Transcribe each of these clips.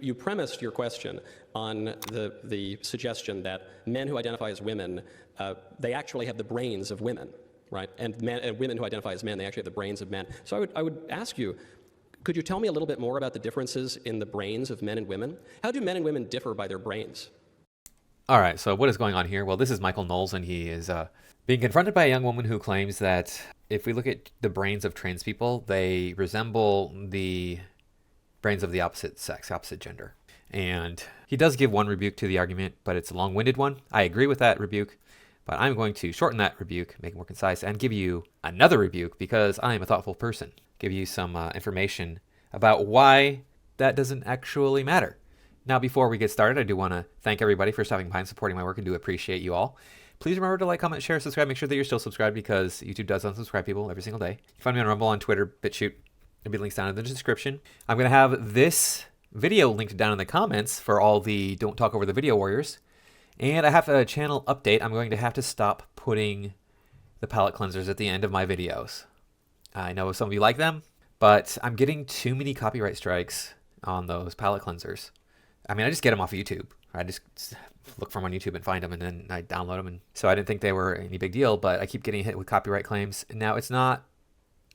you premised your question on the suggestion that men who identify as women, they actually have the brains of women, right? And women who identify as men, they actually have the brains of men. So I would ask you, could you tell me a little bit more about the differences in the brains of men and women? How do men and women differ by their brains? All right, so what is going on here? Well, this is Michael Knowles, and he is being confronted by a young woman who claims that if we look at the brains of trans people, they resemble the brains of the opposite sex, opposite gender. And he does give one rebuke to the argument, but it's a long-winded one. I agree with that rebuke, but I'm going to shorten that rebuke, make it more concise, and give you another rebuke because I am a thoughtful person. Give you some information about why that doesn't actually matter. Now, before we get started, I do want to thank everybody for stopping by and supporting my work. I do appreciate you all. Please remember to like, comment, share, subscribe. Make sure that you're still subscribed because YouTube does unsubscribe people every single day. You can find me on Rumble, on Twitter, BitChute. There'll be links down in the description. I'm going to have this video linked down in the comments for all the Don't Talk Over the Video Warriors. And I have a channel update. I'm going to have to stop putting the palette cleansers at the end of my videos. I know some of you like them, but I'm getting too many copyright strikes on those palette cleansers. I mean, I just get them off of YouTube. I just look for them on YouTube and find them, and then I download them. And so I didn't think they were any big deal, but I keep getting hit with copyright claims. Now, it's not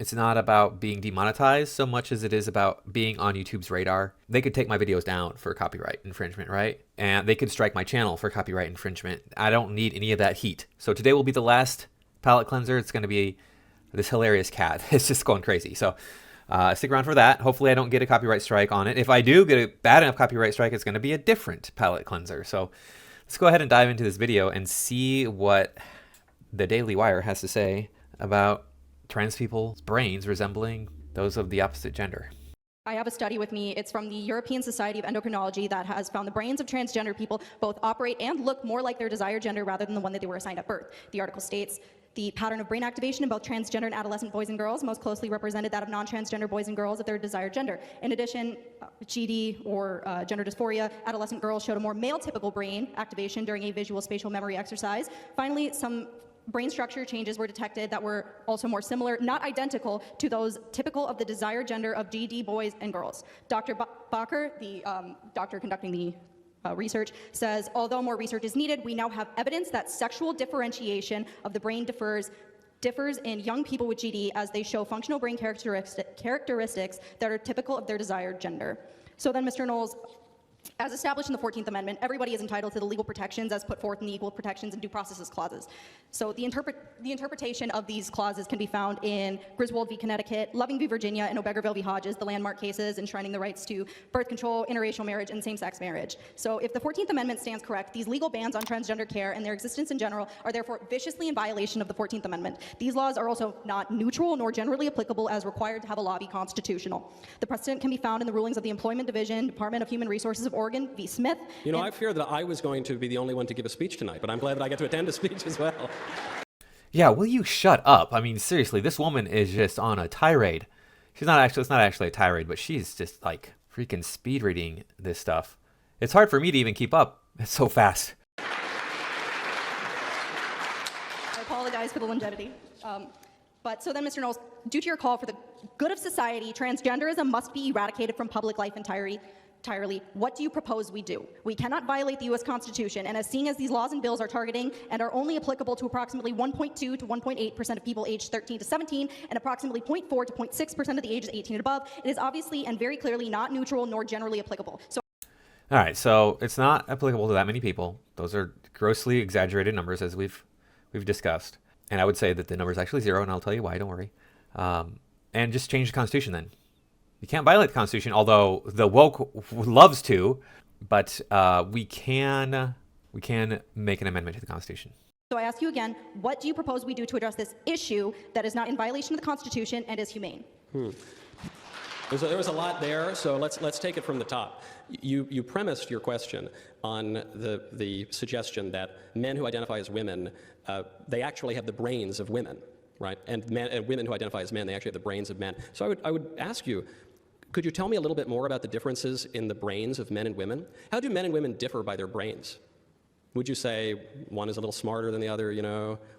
about being demonetized so much as it is about being on YouTube's radar. They could take my videos down for copyright infringement, right? And they could strike my channel for copyright infringement. I don't need any of that heat. So today will be the last palette cleanser. It's going to be this hilarious cat. It's just going crazy. So stick around for that. Hopefully I don't get a copyright strike on it. If I do get a bad enough copyright strike, it's going to be a different palette cleanser. So let's go ahead and dive into this video and see what the Daily Wire has to say about trans people's brains resembling those of the opposite gender. I have a study with me. It's from the European Society of Endocrinology that has found the brains of transgender people both operate and look more like their desired gender rather than the one that they were assigned at birth. The article states, the pattern of brain activation in both transgender and adolescent boys and girls most closely represented that of non-transgender boys and girls of their desired gender. In addition, GD or gender dysphoria, adolescent girls showed a more male-typical brain activation during a visual spatial memory exercise. Finally, some brain structure changes were detected that were also more similar, not identical, to those typical of the desired gender of GD boys and girls. Dr. Bacher, the doctor conducting the research, says, although more research is needed, we now have evidence that sexual differentiation of the brain differs in young people with GD as they show functional brain characteristics that are typical of their desired gender. So then, Mr. Knowles, as established in the 14th Amendment, everybody is entitled to the legal protections as put forth in the Equal Protections and Due Process Clauses. So the interpretation of these clauses can be found in Griswold v. Connecticut, Loving v. Virginia, and Obergerville v. Hodges, the landmark cases enshrining the rights to birth control, interracial marriage, and same-sex marriage. So if the 14th Amendment stands correct, these legal bans on transgender care and their existence in general are therefore viciously in violation of the 14th Amendment. These laws are also not neutral nor generally applicable as required to have a law be constitutional. The precedent can be found in the rulings of the Employment Division, Department of Human Resources of Oregon v. Smith. You know, I fear that I was going to be the only one to give a speech tonight, but I'm glad that I get to attend a speech as well. Yeah, will you shut up? I mean, seriously, this woman is just on a tirade. It's not actually a tirade, but she's just like freaking speed reading this stuff. It's hard for me to even keep up. It's so fast. I apologize for the longevity. But so then, Mr. Knowles, due to your call for the good of society, transgenderism must be eradicated from public life entirely. What do you propose we do? We cannot violate the U.S. Constitution, and as seeing as these laws and bills are targeting and are only applicable to approximately 1.2 to 1.8% of people aged 13 to 17 and approximately 0.4 to 0.6% of the ages 18 and above, it is obviously and very clearly not neutral nor generally applicable. So, all right, so it's not applicable to that many people. Those are grossly exaggerated numbers, as we've discussed. And I would say that the number is actually 0, and I'll tell you why, don't worry. And just change the Constitution then. You can't violate the Constitution, although the woke loves to, but we can make an amendment to the Constitution. So I ask you again, what do you propose we do to address this issue that is not in violation of the Constitution and is humane? There was a lot there, so let's take it from the top. You premised your question on the suggestion that men who identify as women, they actually have the brains of women, right? And women who identify as men, they actually have the brains of men. So I would ask you, could you tell me a little bit more about the differences in the brains of men and women? How do men and women differ by their brains? Would you say one is a little smarter than the other,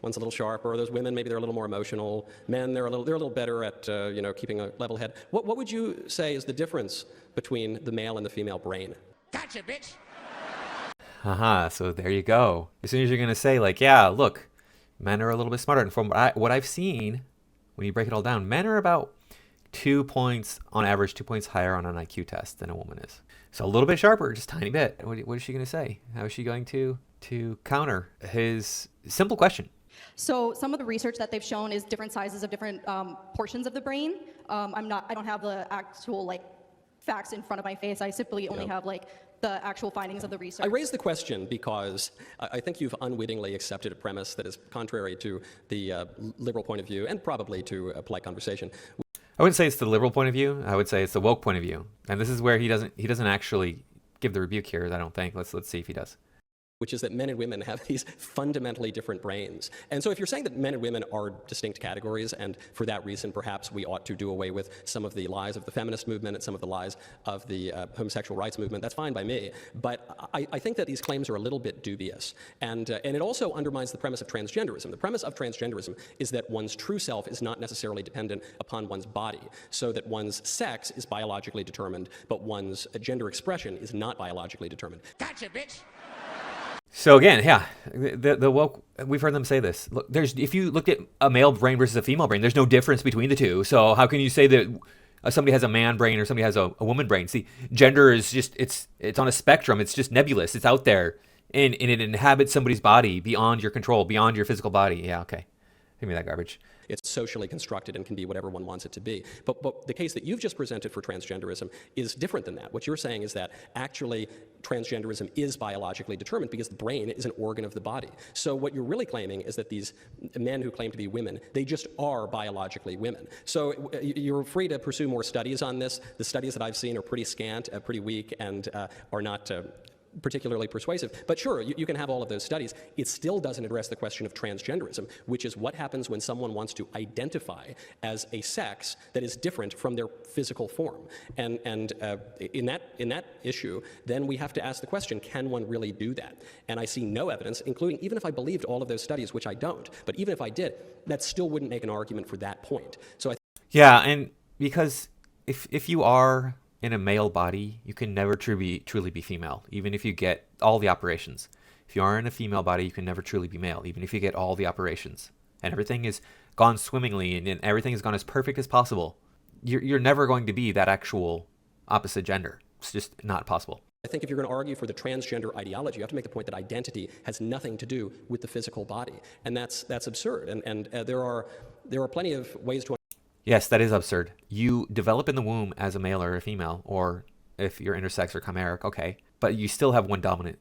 one's a little sharper? Or those women, maybe they're a little more emotional. Men, they're a little better at, keeping a level head. What would you say is the difference between the male and the female brain? Gotcha, bitch. So there you go. As soon as you're going to say, like, yeah, look, men are a little bit smarter. And from what I've seen, when you break it all down, men are about 2 points, on average, 2 points higher on an IQ test than a woman is. So a little bit sharper, just a tiny bit. What is she going to say? How is she going to counter his simple question? So some of the research that they've shown is different sizes of different portions of the brain. I don't have the actual facts in front of my face. I simply only have the actual findings of the research. I raise the question because I think you've unwittingly accepted a premise that is contrary to the liberal point of view and probably to a polite conversation. I wouldn't say it's the liberal point of view. I would say it's the woke point of view. And this is where he doesn't actually give the rebuke here, I don't think. Let's see if he does. Which is that men and women have these fundamentally different brains. And so if you're saying that men and women are distinct categories, and for that reason perhaps we ought to do away with some of the lies of the feminist movement and some of the lies of the homosexual rights movement, that's fine by me. But I think that these claims are a little bit dubious. And it also undermines the premise of transgenderism. The premise of transgenderism is that one's true self is not necessarily dependent upon one's body, so that one's sex is biologically determined, but one's gender expression is not biologically determined. Gotcha, bitch. So again, yeah, the woke, we've heard them say this. Look, if you looked at a male brain versus a female brain, there's no difference between the two. So how can you say that somebody has a man brain or somebody has a woman brain? See, gender is just, it's on a spectrum. It's just nebulous. It's out there, and it inhabits somebody's body beyond your control, beyond your physical body. Yeah, okay. Give me that garbage. It's socially constructed and can be whatever one wants it to be. But the case that you've just presented for transgenderism is different than that. What you're saying is that actually transgenderism is biologically determined because the brain is an organ of the body. So what you're really claiming is that these men who claim to be women, they just are biologically women. So you're free to pursue more studies on this. The studies that I've seen are pretty scant, pretty weak, and are not particularly persuasive. But sure, you can have all of those studies. It still doesn't address the question of transgenderism, which is what happens when someone wants to identify as a sex that is different from their physical form. And in that issue, then we have to ask the question, can one really do that? And I see no evidence, including even if I believed all of those studies, which I don't, but even if I did, that still wouldn't make an argument for that point. So yeah, and because if you are in a male body, you can never truly be female, even if you get all the operations. If you are in a female body, you can never truly be male, even if you get all the operations. And everything is gone swimmingly and everything has gone as perfect as possible. You're never going to be that actual opposite gender. It's just not possible. I think if you're going to argue for the transgender ideology, you have to make the point that identity has nothing to do with the physical body. And that's absurd. And there are plenty of ways to. Yes, that is absurd. You develop in the womb as a male or a female, or if you're intersex or chimeric, okay. But you still have one dominant.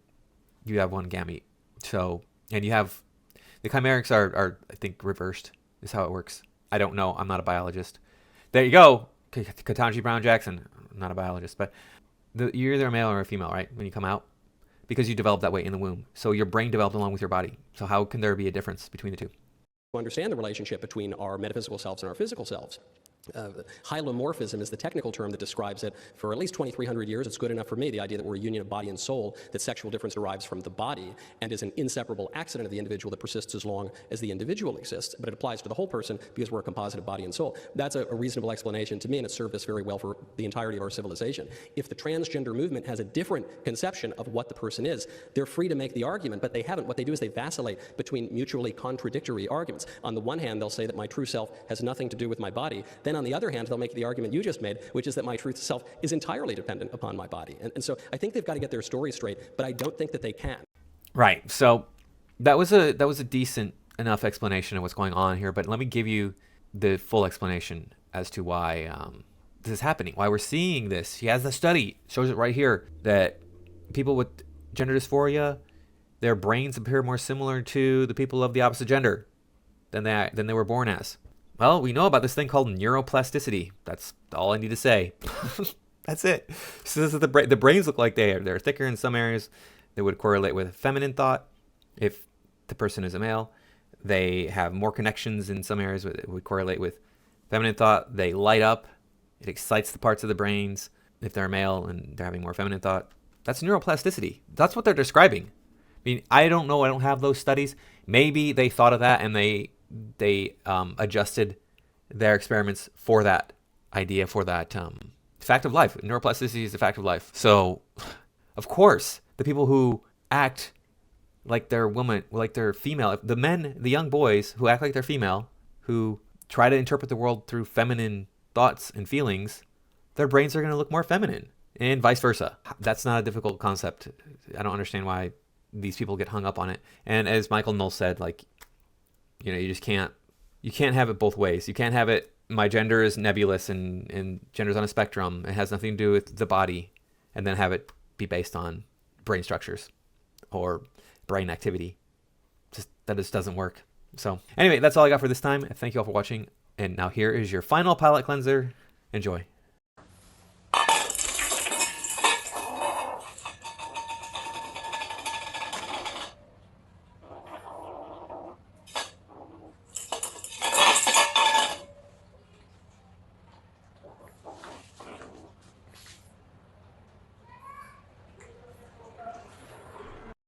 You have one gamete. So, and you have, the chimerics are I think, reversed is how it works. I don't know. I'm not a biologist. There you go. Ketanji Brown Jackson. I'm not a biologist, but you're either a male or a female, right? When you come out, because you develop that way in the womb. So your brain developed along with your body. So how can there be a difference between the two? Understand the relationship between our metaphysical selves and our physical selves. Hylomorphism is the technical term that describes it. For at least 2,300 years, it's good enough for me, the idea that we're a union of body and soul, that sexual difference derives from the body and is an inseparable accident of the individual that persists as long as the individual exists. But it applies to the whole person because we're a composite of body and soul. That's a reasonable explanation to me, and it's served us very well for the entirety of our civilization. If the transgender movement has a different conception of what the person is, they're free to make the argument, but they haven't. What they do is they vacillate between mutually contradictory arguments. On the one hand, they'll say that my true self has nothing to do with my body. Then on the other hand, they'll make the argument you just made, which is that my truth self is entirely dependent upon my body. And so I think they've got to get their story straight, but I don't think that they can. Right. So that was a decent enough explanation of what's going on here, but let me give you the full explanation as to why this is happening, why we're seeing this. He has the study, shows it right here, that people with gender dysphoria, their brains appear more similar to the people of the opposite gender than they were born as. Well, we know about this thing called neuroplasticity. That's all I need to say. That's it. So this is the brains look like they're thicker in some areas. They would correlate with feminine thought. If the person is a male, they have more connections in some areas. It would correlate with feminine thought. They light up. It excites the parts of the brains. If they're a male and they're having more feminine thought, that's neuroplasticity. That's what they're describing. mean, I don't know. I don't have those studies. Maybe they thought of that and they adjusted their experiments for that idea, for that fact of life. Neuroplasticity is the fact of life. So, of course, the people who act like they're woman, like they're female, the men, the young boys who act like they're female, who try to interpret the world through feminine thoughts and feelings, their brains are going to look more feminine, and vice versa. That's not a difficult concept. I don't understand why these people get hung up on it. And as Michael Knowles said, like, you know, you can't have it both ways. You can't have it, my gender is nebulous and gender's on a spectrum. It has nothing to do with the body, and then have it be based on brain structures or brain activity. That just doesn't work. So anyway, that's all I got for this time. Thank you all for watching. And now here is your final palate cleanser. Enjoy.